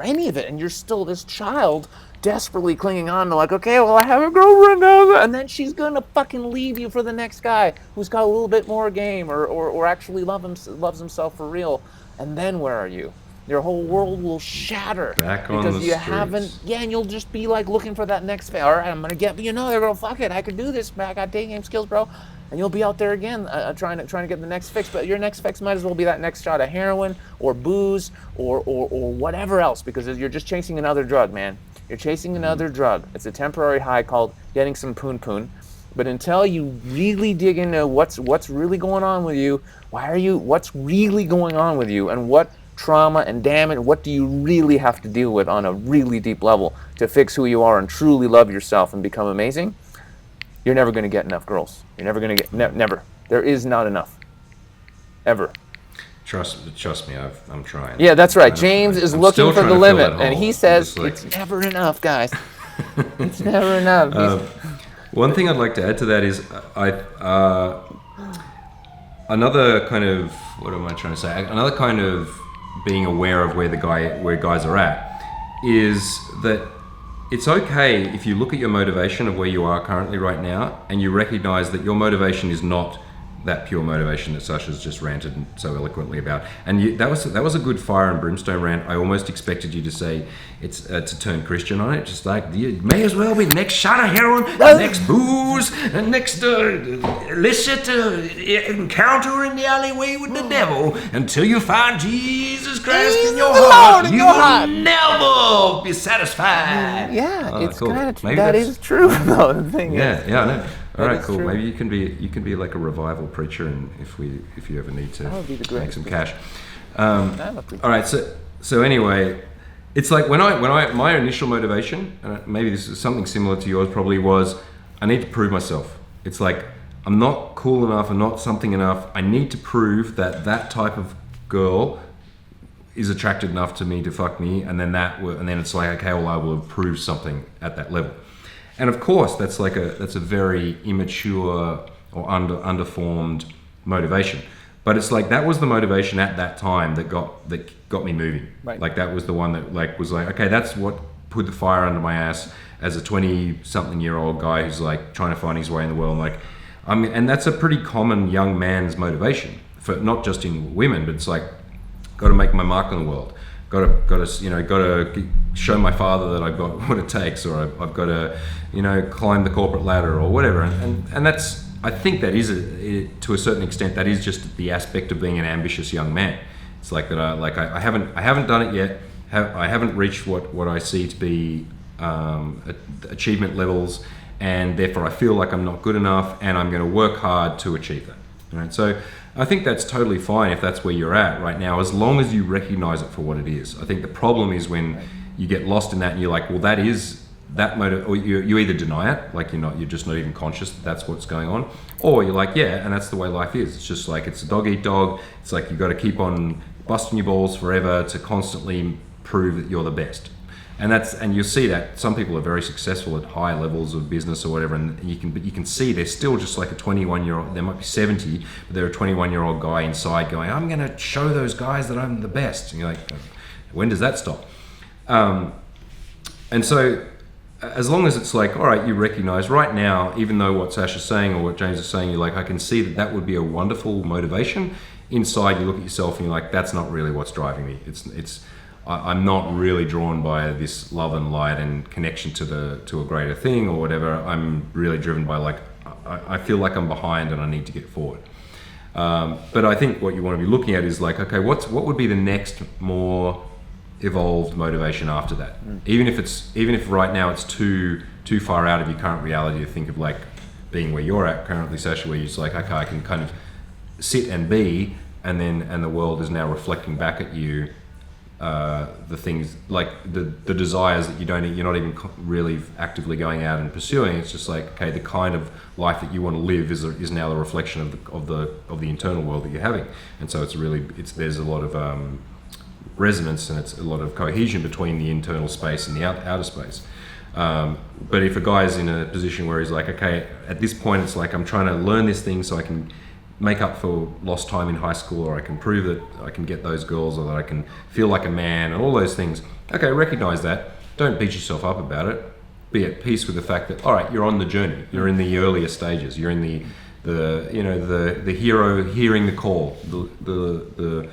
any of it, and you're still this child desperately clinging on to like, okay, well, I have a girlfriend now, and then she's gonna fucking leave you for the next guy who's got a little bit more game, or actually loves himself for real, and then where are you? Your whole world will shatter because you haven't. Yeah, and you'll just be like looking for that next phase. All right, I'm gonna get. They're gonna fuck it. I could do this. I got day game skills, bro. And you'll be out there again, trying to get the next fix. But your next fix might as well be that next shot of heroin or booze or whatever else, because you're just chasing another drug, man. You're chasing another drug. It's a temporary high called getting some poon. But until you really dig into what's really going on with you, what's really going on with you, and what trauma and damage, what do you really have to deal with on a really deep level to fix who you are and truly love yourself and become amazing, you're never going to get enough girls. You're never going to get, never. There is not enough. Ever. Trust me, I'm trying. Yeah, that's right. James is looking for the limit, and he says it's never enough, guys. It's never enough. One thing I'd like to add to that is another kind of, what am I trying to say? Another kind of being aware of where guys are at is that it's okay if you look at your motivation of where you are currently right now, and you recognize that your motivation is not that pure motivation that Sasha's just ranted so eloquently about. And that was a good fire and brimstone rant. I almost expected you to say it's to turn Christian on it, just like you may as well be the next shot of heroin, the next booze, the next illicit encounter in the alleyway with the devil until you find Jesus Christ in your heart. You will never be satisfied. Yeah, it's cool. kind of Maybe that that's- is true though. The thing Yeah, is, yeah, I know. All right, is cool. true. Maybe you can be like a revival preacher, and if you ever need to That would be the make greatest some thing. cash. I'm a preacher. All right, so anyway, it's like when I my initial motivation, maybe this is something similar to yours, probably was I need to prove myself. It's like I'm not cool enough, I'm not something enough. I need to prove that type of girl is attracted enough to me to fuck me, and then it's like, okay, well, I will have proved something at that level. And of course, that's a very immature or underformed motivation. But it's like that was the motivation at that time that got me moving. Right. Like that was the one that like was like, okay, that's what put the fire under my ass as a 20-something-year-old guy who's like trying to find his way in the world. Like, and that's a pretty common young man's motivation for not just in women, but it's like, got to make my mark on the world. Got to show my father that I've got what it takes, or I've got to, climb the corporate ladder or whatever. And that's, I think that is to a certain extent, that is just the aspect of being an ambitious young man. It's like that. I haven't done it yet. I haven't reached what I see to be achievement levels, and therefore I feel like I'm not good enough, and I'm going to work hard to achieve that. Right? So I think that's totally fine if that's where you're at right now, as long as you recognize it for what it is. I think the problem is when you get lost in that and you're like, well, that is that motive, or you either deny it, like you're just not even conscious that that's what's going on, or you're like, yeah, and that's the way life is. It's just like, it's a dog eat dog. It's like you've got to keep on busting your balls forever to constantly prove that you're the best. And you'll see that some people are very successful at high levels of business or whatever, and you can see they're still just like a 21-year-old. They might be 70, but they're a 21-year-old guy inside going, I'm going to show those guys that I'm the best. And you're like, when does that stop? And so as long as it's like, all right, you recognize right now, even though what Sasha's saying or what James is saying, you're like, I can see that would be a wonderful motivation. Inside, you look at yourself and you're like, that's not really what's driving me. I'm not really drawn by this love and light and connection to a greater thing or whatever. I'm really driven by like, I feel like I'm behind and I need to get forward. But I think what you want to be looking at is like, okay, what would be the next more evolved motivation after that? Even if right now it's too far out of your current reality to think of like being where you're at currently, Sasha, where you're just like, okay, I can kind of sit and be, and the world is now reflecting back at you. The things like the desires that you're not even really actively going out and pursuing. It's just like, okay, the kind of life that you want to live is now the reflection of the internal world that you're having. And so there's a lot of resonance, and it's a lot of cohesion between the internal space and the outer space. But if a guy's in a position where he's like, okay, at this point it's like, I'm trying to learn this thing so I can make up for lost time in high school, or I can prove that I can get those girls, or that I can feel like a man, and all those things. Okay, recognize that. Don't beat yourself up about it. Be at peace with the fact that, all right, you're on the journey. You're in the earlier stages. You're in the hero hearing the call. The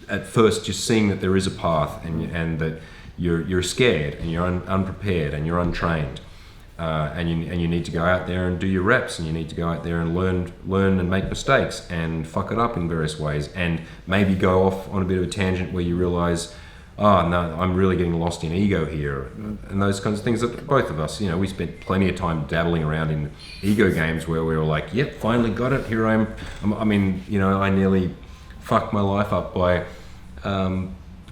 at first just seeing that there is a path, and that you're scared and you're unprepared and you're untrained. And you need to go out there and do your reps, and you need to go out there and learn and make mistakes and fuck it up in various ways, and maybe go off on a bit of a tangent where you realize, oh no, I'm really getting lost in ego here, and those kinds of things that both of us, we spent plenty of time dabbling around in ego games where we were like, yep, finally got it, here I am. I nearly fucked my life up by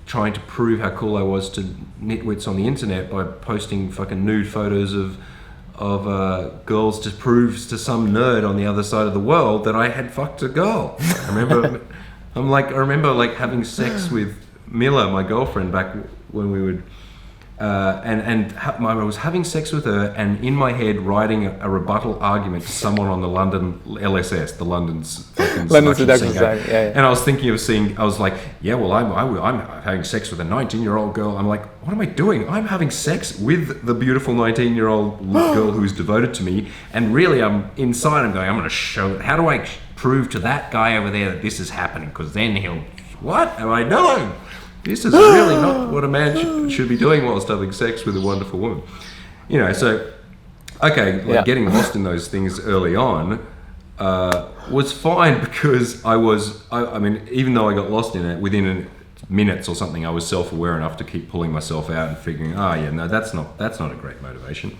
trying to prove how cool I was to nitwits on the internet by posting fucking nude photos of girls to prove to some nerd on the other side of the world that I had fucked a girl. I remember having sex with Mila, my girlfriend, back when we would, I was having sex with her, and in my head writing a rebuttal argument to someone on the London LSS, the London's London Seduction Society. Yeah. And I was thinking I was like, yeah, well, I'm having sex with a 19-year-old girl. I'm like, what am I doing? I'm having sex with the beautiful 19-year-old girl who's devoted to me. And really, I'm inside, I'm going, I'm going to show it. How do I prove to that guy over there that this is happening, because then he'll, what? Am I no? This is really not what a man should be doing whilst having sex with a wonderful woman. You know, so, okay, like getting lost in those things early on was fine, because I mean, even though I got lost in it, within minutes or something, I was self-aware enough to keep pulling myself out and figuring, no, that's not a great motivation.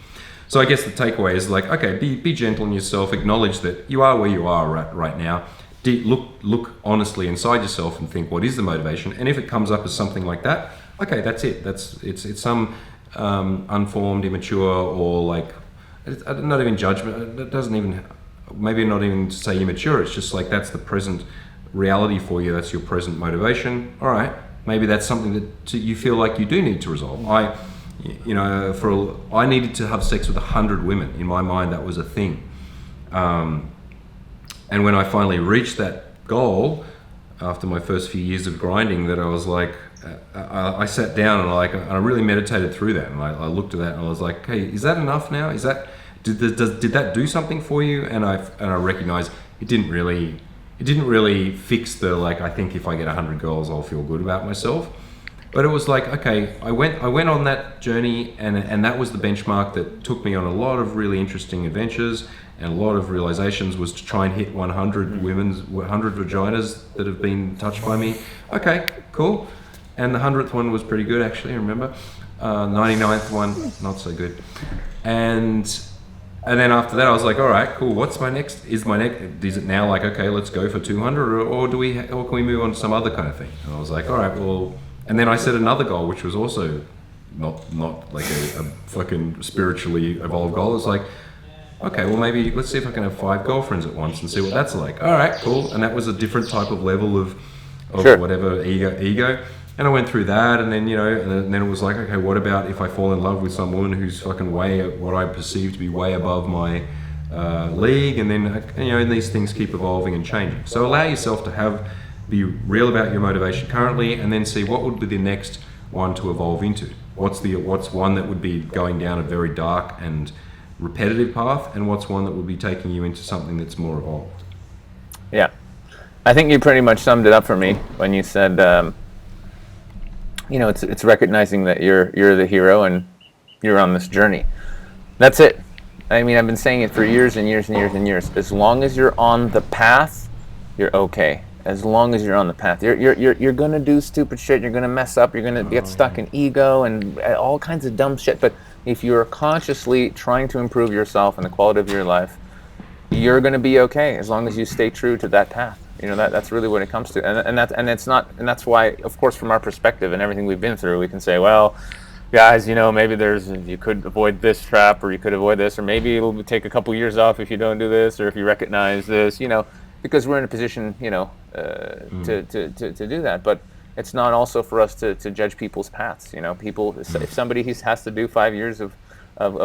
So I guess the takeaway is like, okay, be gentle on yourself, acknowledge that you are where you are right now. Look honestly inside yourself and think, what is the motivation? And if it comes up as something like that, okay, that's it. It's some unformed, immature, or like, not even judgment. It doesn't even, maybe not even to say immature. It's just like, that's the present reality for you. That's your present motivation. All right, maybe that's something that you feel like you do need to resolve. I needed to have sex with 100 women. In my mind, that was a thing. And when I finally reached that goal, after my first few years of grinding, that I was like, I sat down and I really meditated through that, and I looked at that and I was like, hey, is that enough now? Is that did that do something for you? And I recognized it didn't really fix the, like, I think if I get 100 girls, I'll feel good about myself. But it was like, okay, I went on that journey, and that was the benchmark that took me on a lot of really interesting adventures and a lot of realizations, was to try and hit 100 100 vaginas that have been touched by me. Okay, cool. And the 100th one was pretty good, actually, I remember. 99th one, not so good. And then after that, I was like, all right, cool. What's my next? Is it now like, okay, let's go for 200, or can we move on to some other kind of thing? And I was like, all right, well. And then I set another goal, which was also not like a fucking spiritually evolved goal. It's like, okay, well, maybe let's see if I can have 5 girlfriends at once and see what that's like. All right, cool. And that was a different type of level of Sure. whatever ego. And I went through that, and then, and then it was like, okay, what about if I fall in love with some woman who's fucking what I perceive to be way above my league? And then, and these things keep evolving and changing. So allow yourself to be real about your motivation currently, and then see what would be the next one to evolve into. What's one that would be going down a very dark and repetitive path, and what's one that would be taking you into something that's more evolved? Yeah, I think you pretty much summed it up for me when you said, it's recognizing that you're the hero and you're on this journey. That's it. I mean, I've been saying it for years and years and years and years. As long as you're on the path, you're okay. As long as you're on the path, you're gonna do stupid shit. You're gonna mess up. You're gonna get stuck in ego and all kinds of dumb shit. But if you're consciously trying to improve yourself and the quality of your life, you're gonna be okay. As long as you stay true to that path. That's really what it comes to. And that's why, of course, from our perspective and everything we've been through, we can say, well, guys, maybe you could avoid this trap, or you could avoid this, or maybe it'll take a couple years off if you don't do this, or if you recognize this, because we're in a position, to do that. But it's not also for us to judge people's paths. If somebody has to do 5 years of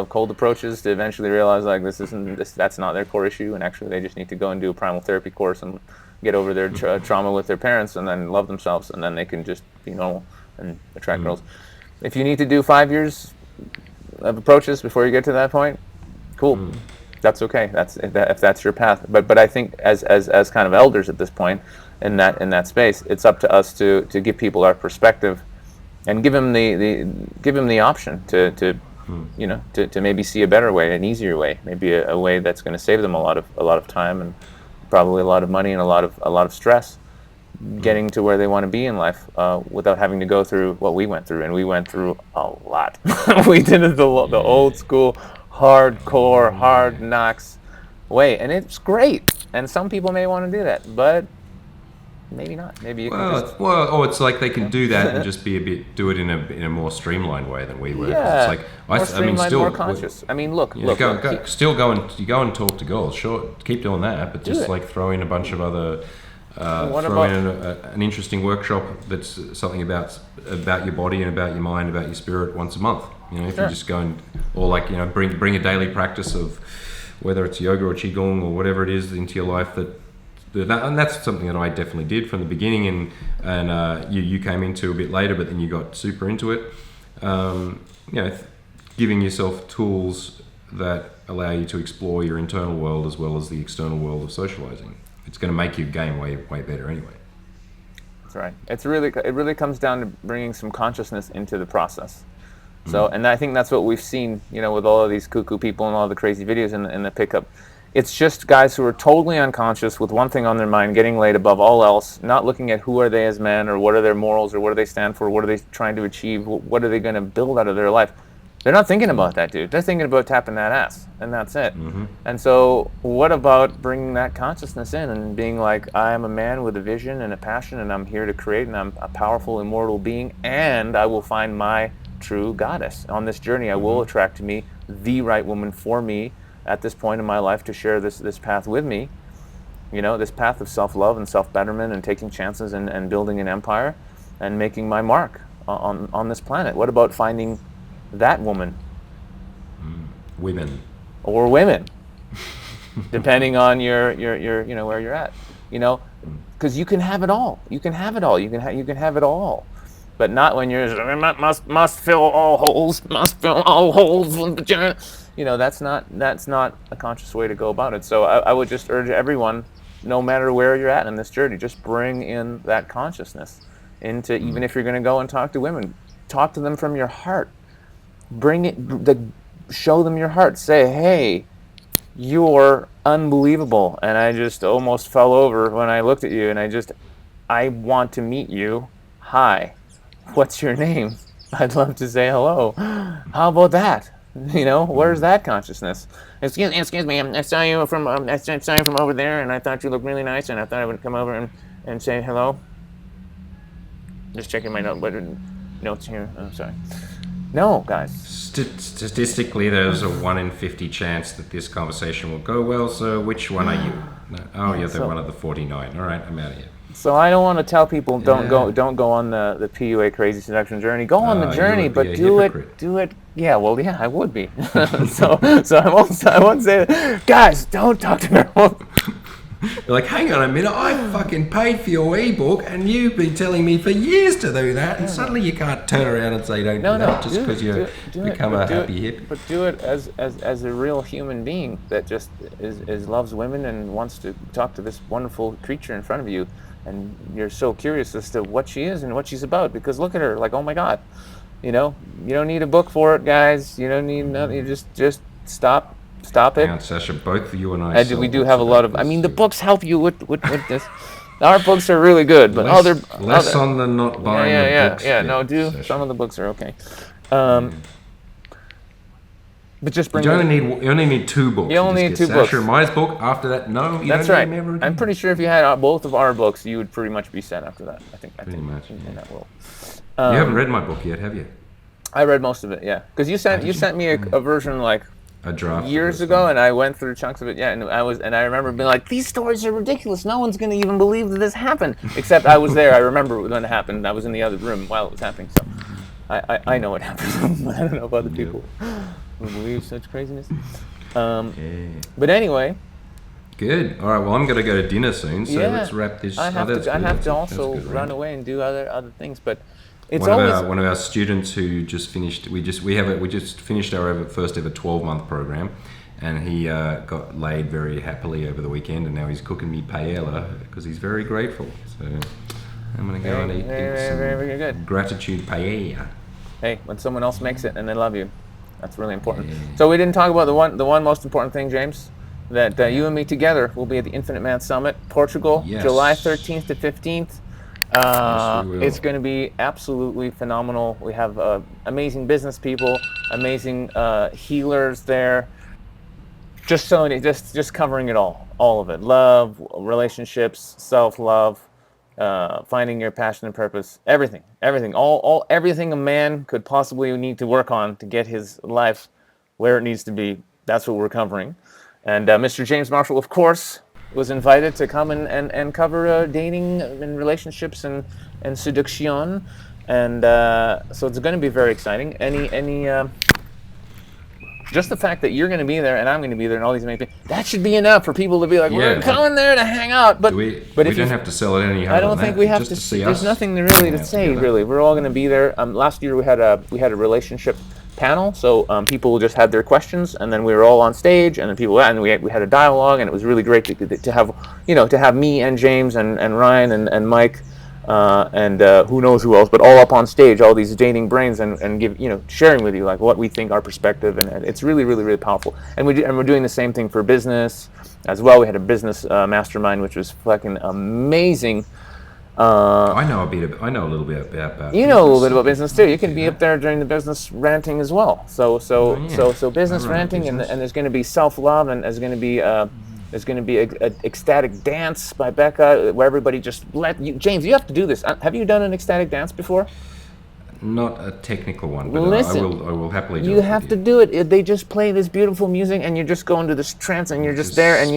cold approaches to eventually realize, like, that's not their core issue, and actually they just need to go and do a primal therapy course and get over their trauma with their parents, and then love themselves, and then they can just be normal and attract girls. If you need to do 5 years of approaches before you get to that point, cool. That's okay. If that's your path. But I think as kind of elders at this point in that space, it's up to us to give people our perspective, and give them the option to maybe see a better way, an easier way, maybe a way that's going to save them a lot of time and probably a lot of money and a lot of stress, getting to where they want to be in life without having to go through what we went through. And we went through a lot. We did it the old school, hardcore, hard knocks way, and it's great. And some people may want to do that, but maybe not. Maybe you can just... Or it's like they can do that and just do it in a more streamlined way than we were. Yeah, it's like, more conscious. I mean, look. You go and talk to girls. Sure, keep doing that, but just like throw in a bunch of other. Throw in an interesting workshop that's something about your body and about your mind, about your spirit once a month. If you just go bring a daily practice of whether it's yoga or qigong or whatever it is into your life and that's something that I definitely did from the beginning, and you came into a bit later, but then you got super into it. Giving yourself tools that allow you to explore your internal world as well as the external world of socializing. It's going to make your game way better anyway. That's right. It really comes down to bringing some consciousness into the process. So, and I think that's what we've seen, with all of these cuckoo people and all the crazy videos in the pickup. It's just guys who are totally unconscious with one thing on their mind, getting laid above all else, not looking at who are they as men, or what are their morals, or what do they stand for, what are they trying to achieve, what are they going to build out of their life. They're not thinking about that, dude. They're thinking about tapping that ass, and that's it. And so what about bringing that consciousness in and being like, I am a man with a vision and a passion, and I'm here to create, and I'm a powerful, immortal being, and I will find my true goddess. On this journey, I will attract to me the right woman for me at this point in my life to share this path with me. This path of self-love and self-betterment and taking chances and building an empire and making my mark on this planet. What about finding that woman? Women. Or women, depending on your where you're at. Because you can have it all. You can have it all. You can have it all. But not when you're must fill all holes, must fill all holes. That's not a conscious way to go about it. So I would just urge everyone, no matter where you're at in this journey, just bring in that consciousness into, even if you're going to go and talk to women, talk to them from your heart. Bring it, show them your heart. Say, hey, you're unbelievable, and I just almost fell over when I looked at you, and I want to meet you. Hi. What's your name? I'd love to say hello. How about that? Where's that consciousness? Excuse me. I saw you from over there, and I thought you looked really nice, and I thought I would come over and say hello. Just checking my notes here. Oh, sorry. No, guys. Statistically, there's a 1 in 50 chance that this conversation will go well. So, which one are you? No. Oh, you're one of the 49. All right, I'm out of here. So I don't want to tell people don't go on the PUA crazy seduction journey. Go on the journey, but do it. Yeah, well, yeah, I would be. so I won't say that. Guys, don't talk to me. You're like, hang on a minute, I fucking paid for your ebook, and you've been telling me for years to do that, and suddenly you can't turn around and say don't do that just because you become a happy hippie. But do it as a real human being that just is loves women and wants to talk to this wonderful creature in front of you. And you're so curious as to what she is and what she's about, because look at her, like, oh my God, you don't need a book for it, guys. You don't need nothing. You just stop it. Hang on, Sasha, both you and I. We do have a lot of. I mean, the books help you with this. Our books are really good, but less on the not buying the books. Yeah, some of the books are okay. But just bring. You only need 2 books. You only need 2 books. Sasha and Maya's book. After that, no. That's right. I'm pretty sure if you had both of our books, you would pretty much be set after that. I think much in that world. You haven't read my book yet, have you? I read most of it. Yeah, because you sent me a version like a draft years ago, and I went through chunks of it. Yeah, and I remember being like, these stories are ridiculous. No one's gonna even believe that this happened. Except I was there. I remember when it happened. I was in the other room while it was happening. So I know what happened. I don't know if other people who believe such craziness. But anyway. Good. All right. Well, I'm gonna go to dinner soon, so let's wrap this. I have to also run away and do other things, but. It's one of our students who just finished. We just finished our first ever 12-month program, and he got laid very happily over the weekend, and now he's cooking me paella because he's very grateful. So I'm gonna go and eat some very good gratitude paella. Hey, when someone else makes it and they love you, that's really important. Yeah. So we didn't talk about the one most important thing, James, that you and me together will be at the Infinite Man Summit, Portugal, July 13th to 15th. It's going to be absolutely phenomenal. We have amazing business people, amazing healers there. Just covering it all of it: love, relationships, self-love, finding your passion and purpose, everything, everything a man could possibly need to work on to get his life where it needs to be. That's what we're covering. And Mr. James Marshall, of course, was invited to come and cover dating and relationships and seduction, and so it's going to be very exciting. Just the fact that you're going to be there and I'm going to be there and all these amazing people, that should be enough for people to be like, we're coming there to hang out. But we don't have to sell it any harder. I don't think we have to. There's nothing really to say. Really, we're all going to be there. Last year we had a relationship panel, so people just had their questions, and then we were all on stage, and then we had a dialogue, and it was really great to have, to have me and James and Ryan and Mike, and who knows who else, but all up on stage, all these dating brains, and give, sharing with you like what we think, our perspective, and it's really, really, really powerful. And we're doing the same thing for business as well. We had a business mastermind, which was fucking amazing. I know a little bit about. You know a little bit about business too. You can be up there during the business ranting as well. So business ranting, and there's going to be self-love, and there's going to be a ecstatic dance by Becca, where everybody just James, you have to do this. Have you done an ecstatic dance before? Not a technical one, but Listen, I will happily do it. You have to do it. They just play this beautiful music, and you just go into this trance, and you're just there, and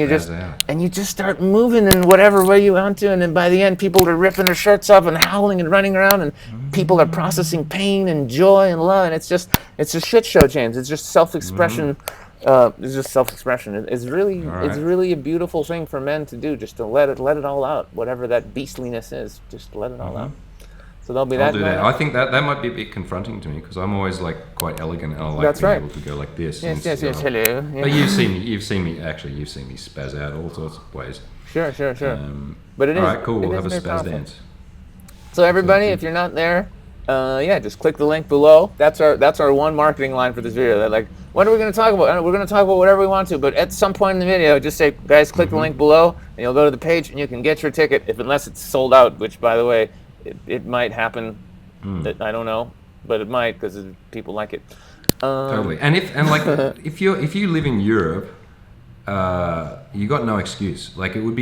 you just start moving in whatever way you want to, and then by the end, people are ripping their shirts off and howling and running around, and people are processing pain and joy and love, and it's a shit show, James. It's just self-expression. It's just self-expression. It's really a beautiful thing for men to do, just to let it all out, whatever that beastliness is. Just let it all out. So there'll be I'll do that. I think that might be a bit confronting to me, because I'm always like quite elegant, and I like being able to go like this. Yes, hello. Yeah. But you've seen me spaz out all sorts of ways. Sure. But it is. All right, cool. We'll have a spaz powerful dance. So everybody, if you're not there, just click the link below. That's our one marketing line for this video. They're like, what are we going to talk about? We're going to talk about whatever we want to, but at some point in the video, just say, guys, click the link below, and you'll go to the page, and you can get your ticket, unless it's sold out, which, by the way, it might happen. I don't know, but it might, because people like it. Totally. And if you live in Europe, you got no excuse. Like it would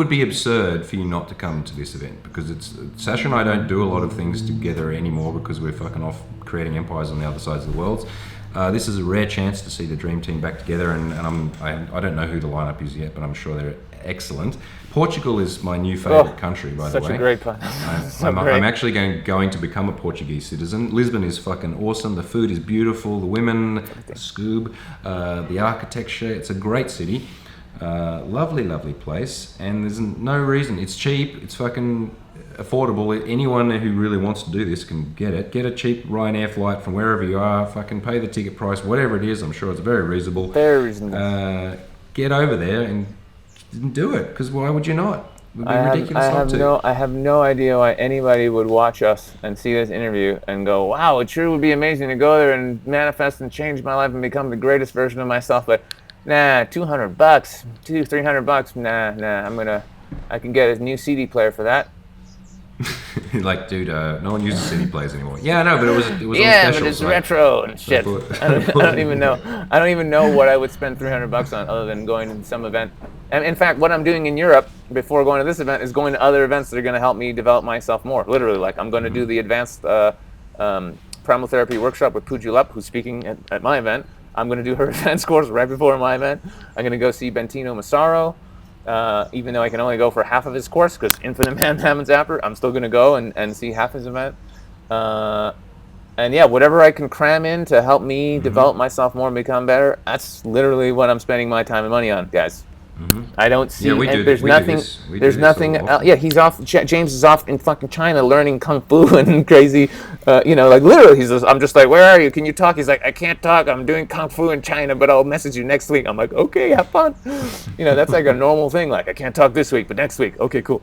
be absurd for you not to come to this event, because Sasha and I don't do a lot of things together anymore, because we're fucking off creating empires on the other sides of the world. This is a rare chance to see the dream team back together, and I don't know who the lineup is yet, but I'm sure they're excellent. Portugal is my new favorite country, by the way. Such a great pun. I'm actually going to become a Portuguese citizen. Lisbon is fucking awesome. The food is beautiful. The women, the scoob, the architecture. It's a great city. Lovely place. And there's no reason. It's cheap. It's fucking affordable. Anyone who really wants to do this can get it. Get a cheap Ryanair flight from wherever you are. Fucking pay the ticket price, whatever it is. I'm sure it's very reasonable. Very reasonable. Get over there and do it, because why would you not? It would be ridiculous not to. I have no idea why anybody would watch us and see this interview and go, wow, it sure would be amazing to go there and manifest and change my life and become the greatest version of myself, but nah, $200, $300, nah, I can get a new CD player for that. Like, dude, no one uses CD players anymore. Yeah, I know, but it was on yeah, special, but it's retro and shit. I don't even know what I would spend $300 on, other than going to some event. And in fact, what I'm doing in Europe before going to this event is going to other events that are going to help me develop myself more. Literally, like I'm going to do the advanced primal therapy workshop with Pujulap, who's speaking at my event. I'm going to do her advanced course right before my event. I'm going to go see Bentino Massaro. Even though I can only go for half of his course, because Infinite Man happens after, I'm still going to go and see half his event. And yeah, whatever I can cram in to help me develop myself more and become better, that's literally what I'm spending my time and money on, guys. I don't see. There's nothing. Yeah, he's off. James is off in fucking China learning kung fu and crazy. Like literally, I'm just like, where are you? Can you talk? He's like, I can't talk. I'm doing kung fu in China, but I'll message you next week. I'm like, okay, have fun. That's like a normal thing. Like, I can't talk this week, but next week, okay, cool.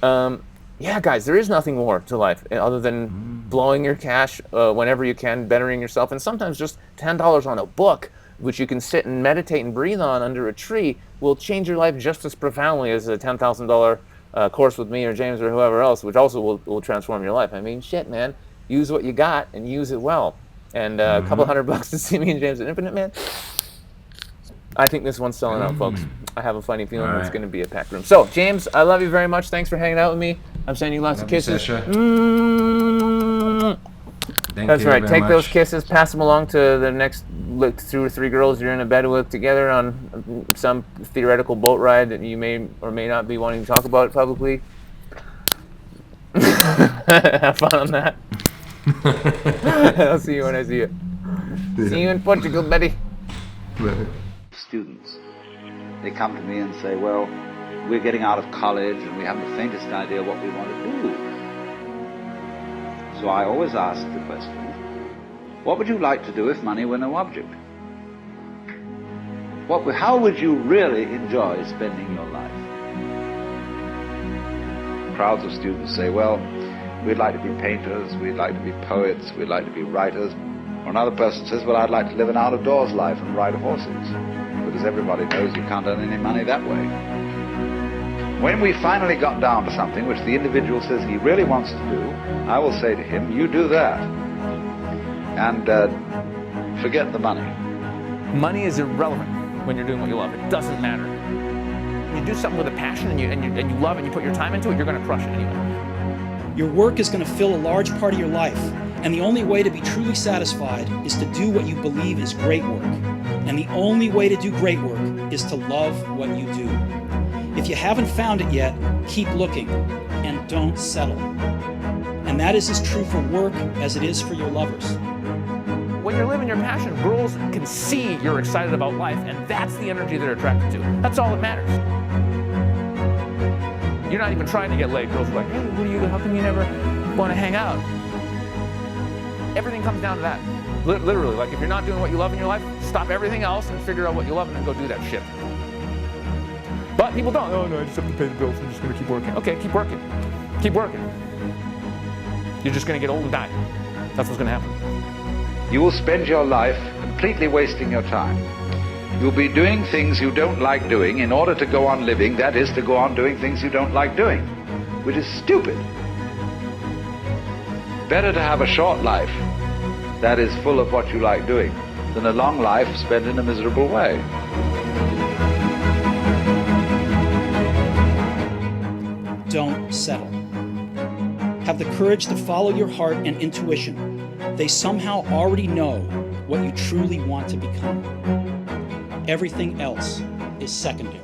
Yeah, guys, there is nothing more to life other than blowing your cash whenever you can, bettering yourself, and sometimes just $10 on a book, which you can sit and meditate and breathe on under a tree, will change your life just as profoundly as a $10,000 course with me or James or whoever else, which also will transform your life. I mean, shit, man. Use what you got and use it well. And a couple $100 to see me and James at Infinite Man. I think this one's selling out, folks. I have a funny feeling it's going to be a packed room. So, James, I love you very much. Thanks for hanging out with me. I'm sending you lots of kisses. That's right. Take those kisses, pass them along to the next 2 or 3 girls you're in a bed with together on some theoretical boat ride that you may or may not be wanting to talk about publicly. Have fun on that. I'll see you when I see you. Yeah. See you in Portugal, buddy. Students, they come to me and say, well, we're getting out of college and we haven't the faintest idea what we want to do. So I always ask the question, What would you like to do if money were no object? How would you really enjoy spending your life? Crowds of students say, well, we'd like to be painters, we'd like to be poets, we'd like to be writers. Or another person says, well, I'd like to live an out-of-doors life and ride horses. But as everybody knows, you can't earn any money that way. When we finally got down to something which the individual says he really wants to do, I will say to him, you do that. And forget the money. Money is irrelevant when you're doing what you love. It doesn't matter. You do something with a passion and you love and you put your time into it, you're going to crush it anyway. Your work is going to fill a large part of your life, and the only way to be truly satisfied is to do what you believe is great work. And the only way to do great work is to love what you do. If you haven't found it yet, keep looking and don't settle. And that is as true for work as it is for your lovers. When you're living your passion, girls can see you're excited about life, and that's the energy they're attracted to. That's all that matters. You're not even trying to get laid. Girls are like, hey, how come you never want to hang out? Everything comes down to that. Literally, like if you're not doing what you love in your life, stop everything else and figure out what you love and then go do that shit. But people don't. Oh no, I just have to pay the bills. I'm just going to keep working. Okay, keep working. Keep working. You're just going to get old and die. That's what's going to happen. You will spend your life completely wasting your time. You'll be doing things you don't like doing in order to go on living, that is, to go on doing things you don't like doing, which is stupid. Better to have a short life that is full of what you like doing than a long life spent in a miserable way. Don't settle. Have the courage to follow your heart and intuition. They somehow already know what you truly want to become. Everything else is secondary.